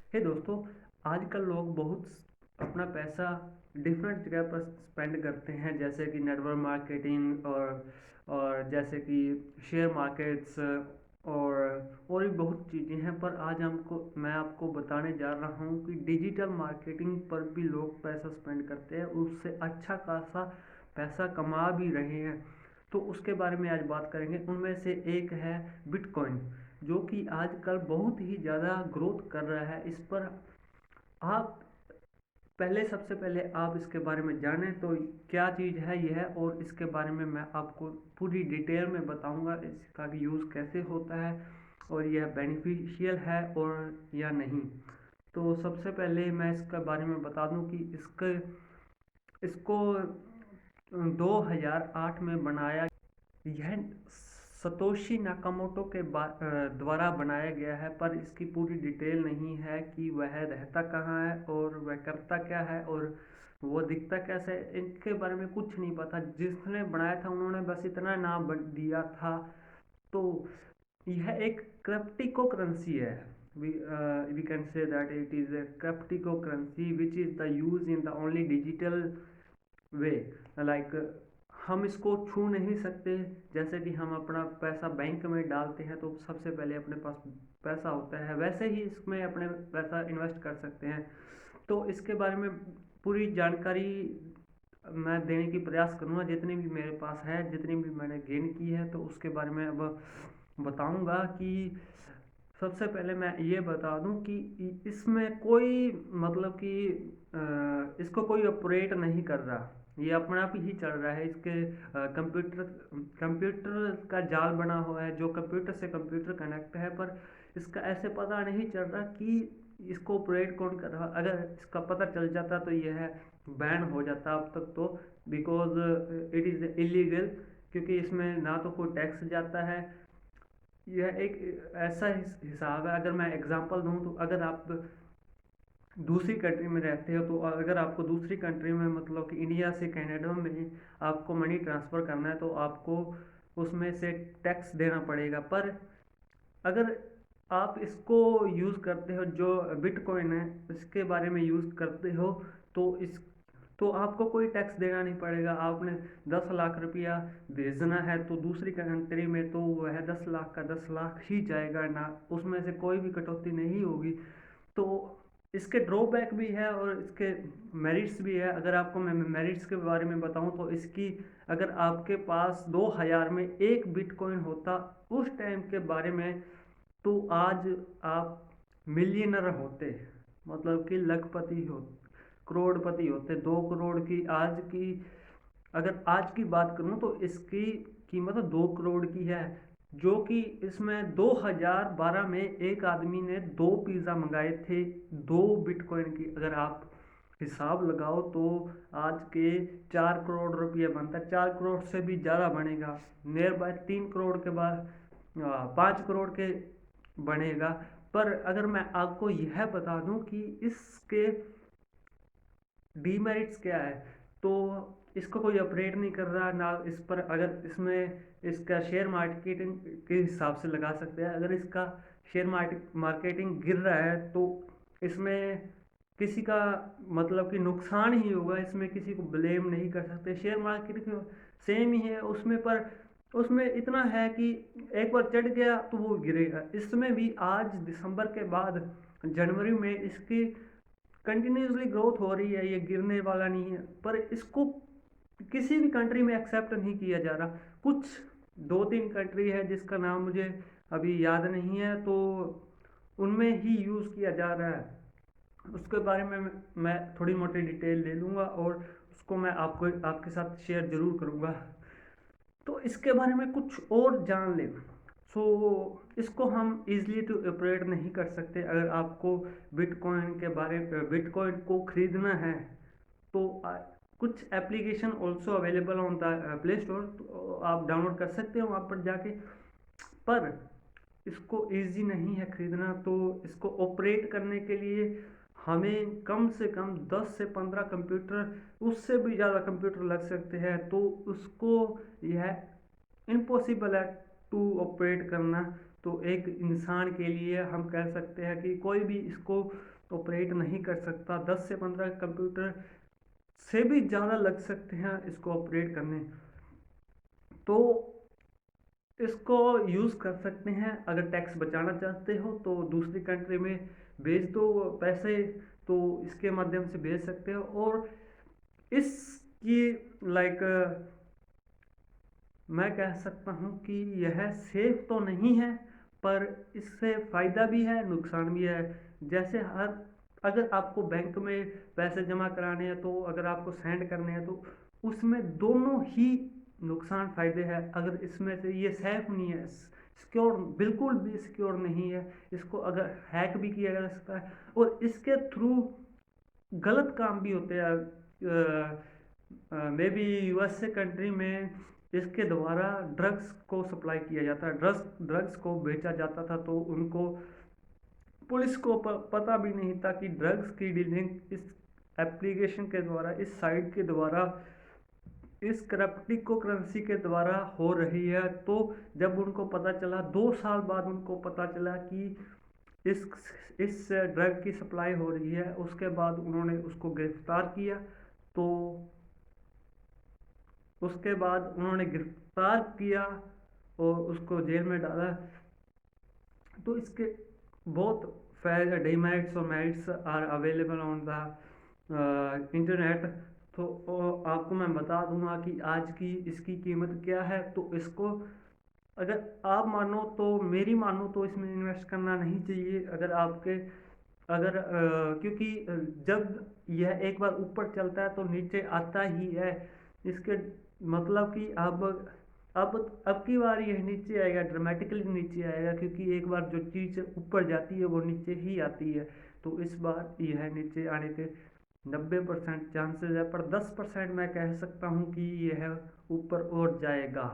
हे दोस्तों, आजकल लोग बहुत अपना पैसा डिफरेंट जगह पर स्पेंड करते हैं, जैसे कि नेटवर्क मार्केटिंग और जैसे कि शेयर मार्केट्स और भी बहुत चीज़ें हैं। पर आज मैं आपको बताने जा रहा हूँ कि डिजिटल मार्केटिंग पर भी लोग पैसा स्पेंड करते हैं, उससे अच्छा खासा पैसा कमा भी रहे हैं। तो उसके बारे में आज बात करेंगे। उनमें से एक है बिटकॉइन, जो कि आजकल बहुत ही ज़्यादा ग्रोथ कर रहा है। इस पर आप सबसे पहले आप इसके बारे में जानें तो क्या चीज़ है यह, और इसके बारे में मैं आपको पूरी डिटेल में बताऊंगा इसका यूज़ कैसे होता है और यह बेनिफिशियल है और या नहीं। तो सबसे पहले मैं इसके बारे में बता दूं कि इसको 2008 में बनाया। यह सतोशी नाकामोटो के द्वारा बनाया गया है, पर इसकी पूरी डिटेल नहीं है कि वह रहता कहाँ है और वह करता क्या है और वो दिखता कैसे है। इनके बारे में कुछ नहीं पता। जिसने बनाया था उन्होंने बस इतना नाम दिया था। तो यह एक क्रिप्टिको करेंसी है। We can say that it is a cryptocurrency which is the use in the only digital way like हम इसको छू नहीं सकते। जैसे कि हम अपना पैसा बैंक में डालते हैं तो सबसे पहले अपने पास पैसा होता है, वैसे ही इसमें अपने पैसा इन्वेस्ट कर सकते हैं। तो इसके बारे में पूरी जानकारी मैं देने की प्रयास करूँगा, जितनी भी मेरे पास है, जितनी भी मैंने गेन की है, तो उसके बारे में अब बताऊँगा। कि सबसे पहले मैं ये बता दूं कि इसमें कोई मतलब कि इसको कोई ऑपरेट नहीं कर रहा, ये अपना आप ही चल रहा है। इसके कंप्यूटर कंप्यूटर का जाल बना हुआ है जो कंप्यूटर से कंप्यूटर कनेक्ट है, पर इसका ऐसे पता नहीं चल रहा कि इसको ऑपरेट कौन कर रहा। अगर इसका पता चल जाता तो यह बैन हो जाता अब तक तो, बिकॉज इट इज़ इलीगल, क्योंकि इसमें ना तो कोई टैक्स जाता है। यह एक ऐसा हिसाब है। अगर मैं एग्जांपल दूं तो अगर आप दूसरी कंट्री में रहते हो, तो अगर आपको दूसरी कंट्री में मतलब कि इंडिया से कनाडा में आपको मनी ट्रांसफ़र करना है तो आपको उसमें से टैक्स देना पड़ेगा। पर अगर आप इसको यूज़ करते हो, जो बिटकॉइन है इसके बारे में यूज़ करते हो, तो इस तो आपको कोई टैक्स देना नहीं पड़ेगा। आपने 10 लाख रुपया भेजना है तो दूसरी कंट्री में, तो वह 10 लाख का 10 लाख ही जाएगा ना, उसमें से कोई भी कटौती नहीं होगी। तो इसके ड्रॉबैक भी है और इसके मेरिट्स भी है। अगर आपको मैं मेरिट्स के बारे में बताऊं तो इसकी, अगर आपके पास 2000 में एक बिटकॉइन होता उस टाइम के बारे में, तो आज आप मिलियनर होते, मतलब कि लखपति हो, करोड़पति होते। 2 करोड़ की आज की, अगर आज की बात करूं तो इसकी कीमत 2 करोड़ की है। जो कि इसमें 2012 में एक आदमी ने 2 पिज़्ज़ा मंगाए थे 2 बिटकॉइन की। अगर आप हिसाब लगाओ तो आज के 4 करोड़ रुपये बनता है, 4 करोड़ से भी ज़्यादा बनेगा। नियर बाय 3 करोड़ के बाद 5 करोड़ के बनेगा। पर अगर मैं आपको यह बता दूं कि इसके डीमेरिट्स क्या है, तो इसको कोई ऑपरेट नहीं कर रहा ना इस पर। अगर इसमें इसका शेयर मार्केटिंग के हिसाब से लगा सकते हैं, अगर इसका शेयर मार्केटिंग गिर रहा है तो इसमें किसी का मतलब कि नुकसान ही होगा। इसमें किसी को ब्लेम नहीं कर सकते। शेयर मार्केटिंग सेम ही है उसमें, पर उसमें इतना है कि एक बार चढ़ गया तो वो गिरेगा। इसमें भी आज दिसंबर के बाद जनवरी में इसकी कंटिन्यूसली ग्रोथ हो रही है, ये गिरने वाला नहीं है। पर इसको किसी भी कंट्री में एक्सेप्ट नहीं किया जा रहा। कुछ 2-3 कंट्री है जिसका नाम मुझे अभी याद नहीं है, तो उनमें ही यूज़ किया जा रहा है। उसके बारे में मैं थोड़ी मोटी डिटेल ले लूँगा और उसको मैं आपके साथ शेयर ज़रूर करूँगा। तो इसके बारे में कुछ और जान लें। सो इसको हम इजली टू ऑपरेट नहीं कर सकते। अगर आपको बिटकॉइन को खरीदना है तो कुछ application also available on the play store, तो आप डाउनलोड कर सकते हो वहाँ पर जाके। पर इसको इजी नहीं है खरीदना। तो इसको ऑपरेट करने के लिए हमें कम से कम 10 से 15 कंप्यूटर, उससे भी ज़्यादा कंप्यूटर लग सकते हैं। तो उसको यह इम्पॉसिबल है टू ऑपरेट करना। तो एक इंसान के लिए हम कह सकते हैं कि कोई भी इसको ऑपरेट नहीं कर सकता। 10 से 15 कंप्यूटर से भी ज़्यादा लग सकते हैं इसको ऑपरेट करने। तो इसको यूज़ कर सकते हैं, अगर टैक्स बचाना चाहते हो तो दूसरी कंट्री में भेज दो पैसे, तो इसके माध्यम से भेज सकते हो। और इसकी लाइक मैं कह सकता हूँ कि यह सेफ तो नहीं है, पर इससे फ़ायदा भी है नुकसान भी है। जैसे हर अगर आपको बैंक में पैसे जमा कराने हैं, तो अगर आपको सेंड करने हैं, तो उसमें दोनों ही नुकसान फ़ायदे हैं। अगर इसमें से ये सेफ नहीं है, सिक्योर, बिल्कुल भी सिक्योर नहीं है, इसको अगर हैक भी किया जा सकता है, और इसके थ्रू गलत काम भी होते हैं। मे बी यूएसए कंट्री में इसके द्वारा ड्रग्स को सप्लाई किया जाता है, ड्रग्स को बेचा जाता था, तो उनको पुलिस को पता भी नहीं था कि ड्रग्स की डीलिंग इस एप्लीकेशन के द्वारा, इस साइट के द्वारा, इस क्रिप्टो करेंसी के द्वारा हो रही है। तो जब उनको पता चला, 2 साल बाद उनको पता चला कि इस इस ड्रग की सप्लाई हो रही है, उसके बाद उन्होंने उसको गिरफ्तार किया। तो उसके बाद उन्होंने गिरफ्तार किया और उसको जेल में डाला। तो इसके बहुत फायदे, डिमेरिट्स और merits are available on the internet. तो आपको मैं बता दूंगा कि आज की इसकी कीमत क्या है। तो इसको अगर आप मानो तो, मेरी मानो तो इसमें इन्वेस्ट करना नहीं चाहिए। अगर आपके अगर क्योंकि जब यह एक बार ऊपर चलता है तो नीचे आता ही है। इसके मतलब कि अब की बार यह नीचे आएगा, ड्रामेटिकली नीचे आएगा, क्योंकि एक बार जो चीज़ ऊपर जाती है वो नीचे ही आती है। तो इस बार यह नीचे आने के 90% चांसेस है, पर 10% मैं कह सकता हूँ कि यह ऊपर और जाएगा।